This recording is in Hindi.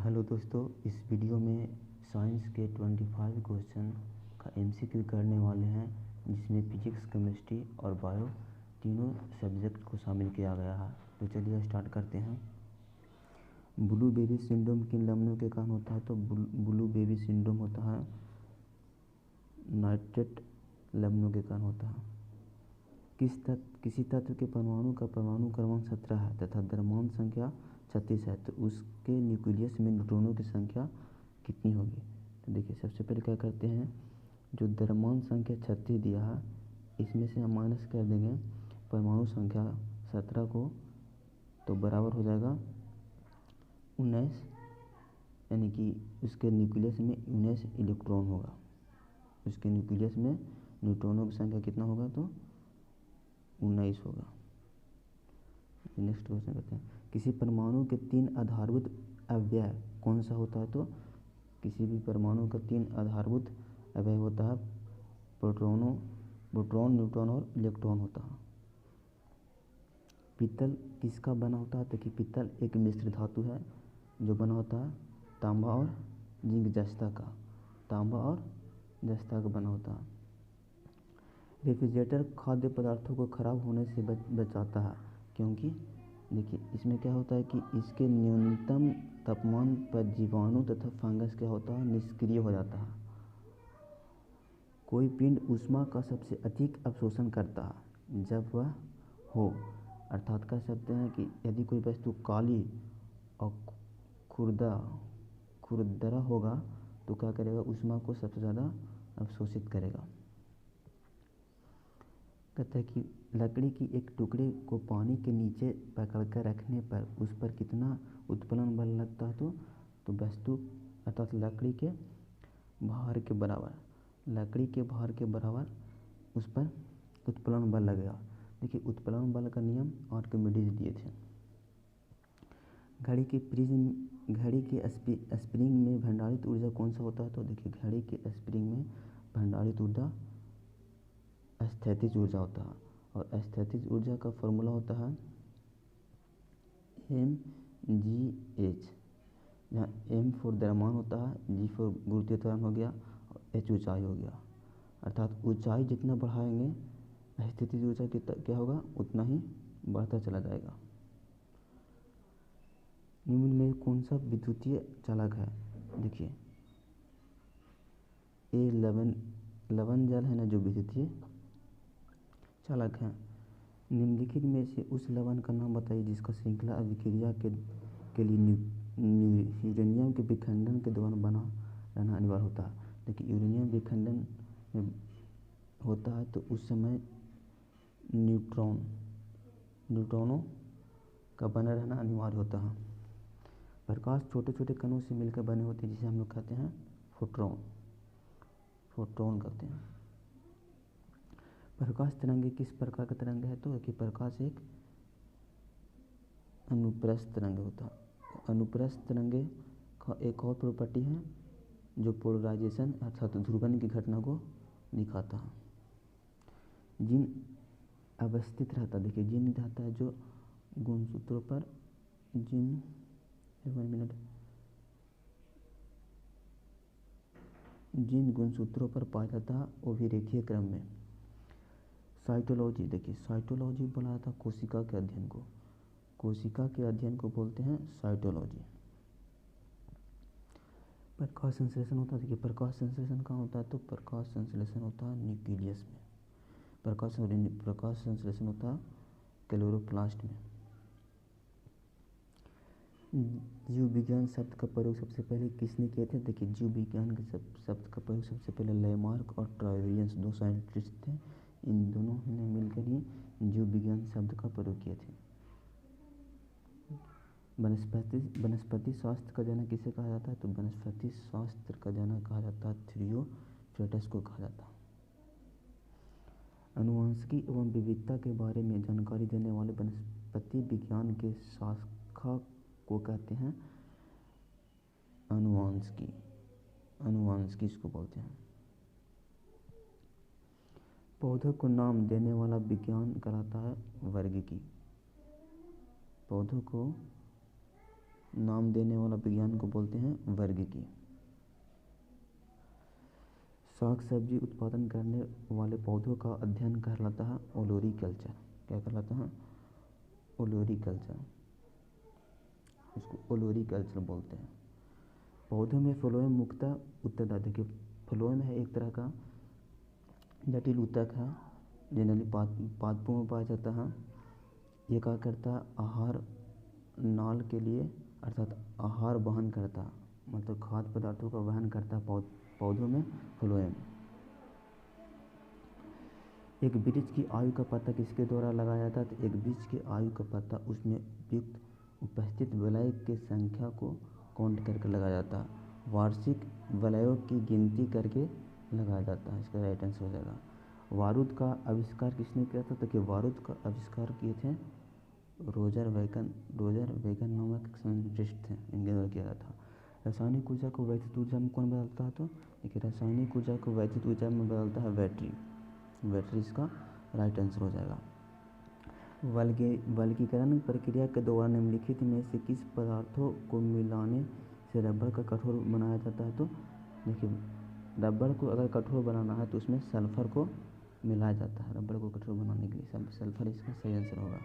हेलो दोस्तों, इस वीडियो में साइंस के 25 क्वेश्चन का एमसीक्यू करने वाले हैं, जिसमें फिजिक्स, केमिस्ट्री और बायो तीनों सब्जेक्ट को शामिल किया गया है। तो चलिए स्टार्ट करते हैं। ब्लू बेबी सिंड्रोम किन लक्षणों के कारण होता है? तो ब्लू बेबी सिंड्रोम होता है नाइट्रेट लवणों के कारण होता है। किसी तत्व के परमाणु का परमाणु क्रमांक 17 है तथा द्रव्यमान संख्या 36 है, तो उसके न्यूक्लियस में न्यूट्रॉनों की संख्या कितनी होगी? तो देखिए, सबसे पहले क्या करते हैं, जो द्रव्यमान संख्या 36 दिया है, इसमें से हम माइनस कर देंगे परमाणु संख्या 17 को, तो बराबर हो जाएगा 19, यानी कि उसके न्यूक्लियस में 19 इलेक्ट्रॉन होगा। उसके न्यूक्लियस में न्यूट्रॉनों की संख्या कितना होगा? तो 19 होगा। नेक्स्ट क्वेश्चन करते हैं, किसी परमाणु के 3 आधारभूत अवयव कौन सा होता है? तो किसी भी परमाणु का 3 आधारभूत अवयव होता है, प्रोटॉन, न्यूट्रॉन और इलेक्ट्रॉन होता है। पीतल किसका बना होता है? तो कि पीतल एक मिश्र धातु है जो बना होता है तांबा और जिंक जस्ता का, तांबा और जस्ता का बना होता है। रेफ्रिजरेटर खाद्य पदार्थों को खराब होने से बचाता है, क्योंकि देखिए इसमें क्या होता है कि इसके न्यूनतम तापमान पर जीवाणु तथा फंगस क्या होता है, निष्क्रिय हो जाता है। कोई पिंड ऊष्मा का सबसे अधिक अवशोषण करता है जब वह हो, अर्थात कह सकते हैं कि यदि कोई वस्तु काली और खुरदरा होगा तो क्या करेगा, ऊष्मा को सबसे ज़्यादा अवशोषित करेगा। कहता है कि लकड़ी की एक टुकड़े को पानी के नीचे पकड़कर रखने पर उस पर कितना उत्प्लवन बल लगता है? तो वस्तु अर्थात लकड़ी के भार के बराबर उस पर उत्प्लवन बल लगेगा। देखिए, उत्प्लवन बल का नियम आर्किमिडीज दिए थे। घड़ी के स्प्रिंग में भंडारित ऊर्जा कौन सा होता है? तो देखिए, घड़ी के स्प्रिंग में भंडारित ऊर्जा स्थैतिज ऊर्जा होता है, और स्थैतिज ऊर्जा का फॉर्मूला होता है mgh, जहाँ m फॉर द्रव्यमान होता है, g फॉर गुरुत्वीय त्वरण हो गया, और h ऊंचाई हो गया। अर्थात ऊंचाई जितना बढ़ाएंगे स्थैतिज ऊर्जा क्या होगा, उतना ही बढ़ता चला जाएगा। निम्न में कौन सा विद्युतीय चालक है? देखिए, ये लवण जल है ना, जो विद्युतीय चालक है। निम्नलिखित में से उस लवण का नाम बताइए जिसका श्रृंखला अभिक्रिया के लिए यूरेनियम के विखंडन के दौरान बना रहना अनिवार्य होता है। देखिए, यूरेनियम विखंडन में होता है तो उस समय न्यूट्रॉनों का बना रहना अनिवार्य होता है। प्रकाश छोटे छोटे कणों से मिलकर बने होते हैं, जिसे हम लोग कहते हैं फोटॉन कहते हैं। प्रकाश तरंगे किस प्रकार का तरंग है? तो कि प्रकाश एक अनुप्रस्थ तरंग होता है। अनुप्रस्थ तरंगे का एक और प्रॉपर्टी है जो पोलराइजेशन अर्थात ध्रुवण की घटना को दिखाता है। जिन अवस्थित रहता है, देखिए जिन रहता है जो गुणसूत्रों पर जिन गुणसूत्रों पर पाया जाता है वो भी रेखीय क्रम में। साइटोलॉजी, देखिए साइटोलॉजी बोला जाता है कोशिका के अध्ययन को बोलते हैं साइटोलॉजी। प्रकाश संश्लेषण होता है, देखिए प्रकाश संश्लेषण कहाँ होता है? तो प्रकाश संश्लेषण होता है न्यूक्लियस में। प्रकाश संश्लेषण होता है क्लोरोप्लास्ट में। जीव विज्ञान शब्द का प्रयोग सबसे पहले किसने किए थे? देखिए, जीव विज्ञान के शब्द का प्रयोग सबसे पहले लेमार्क और ट्रावेरियंस, 2 साइंटिस्ट थे। इन दोनों ने मिलकर ही जीव विज्ञान शब्द का प्रयोग किए थे। वनस्पति शास्त्र का जनक किसे कहा जाता है? तो वनस्पति शास्त्र का जनक कहा जाता है थियोफ्रेटस को कहा जाता है। आनुवंशिकी एवं विविधता के बारे में जानकारी देने वाले वनस्पति विज्ञान के शाखा को कहते हैं आनुवंशिकी इसको बोलते हैं। पौधों को नाम देने वाला विज्ञान कहलाता है वर्गिकी। पौधों को नाम देने वाला विज्ञान को बोलते हैं वर्गिकी। साग सब्जी उत्पादन करने वाले पौधों का अध्ययन कहलाता है ओलोरीकल्चर। क्या कहलाता है? ओलोरीकल्चर। इसको ओलोरीकल्चर बोलते हैं। पौधों में फ्लोएम मुख्यतः उत्तरदायी। देखिए, फ्लोएम है एक तरह का जटिल ऊतक है, जनरली पादपों में पाया जाता है। ये क्या करता है? आहार नाल के लिए अर्थात आहार वहन करता है, मतलब खाद्य पदार्थों का वहन करता है पौधों में फ्लोएम। एक वृक्ष की आयु का पता किसके द्वारा लगाया जाता है? तो एक वृक्ष की आयु का पता उसमें उपस्थित वलय की संख्या को काउंट करके लगाया जाता है। वार्षिक वलयों की गिनती करके लगाया जाता है। इसका राइट आंसर हो जाएगा। बारूद का आविष्कार किसने किया था? तो कि बारूद का आविष्कार किए थे रोजर वेगन नामक साइंटिस्ट थे, इनके द्वारा किया गया था। रासायनिक ऊर्जा को वैद्युत ऊर्जा में कौन बदलता है? तो देखिए, रासायनिक ऊर्जा को वैद्युत ऊर्जा में बदलता है बैटरी इसका राइट आंसर हो जाएगा। वर्गीकरण प्रक्रिया के दौरान निम्नलिखित में से किस पदार्थों को मिलाने से रबर का कठोर बनाया जाता है? तो देखिए, रबर को अगर कठोर बनाना है तो उसमें सल्फर को मिलाया जाता है। रबर को कठोर बनाने के लिए सल्फर इसका सही आंसर होगा।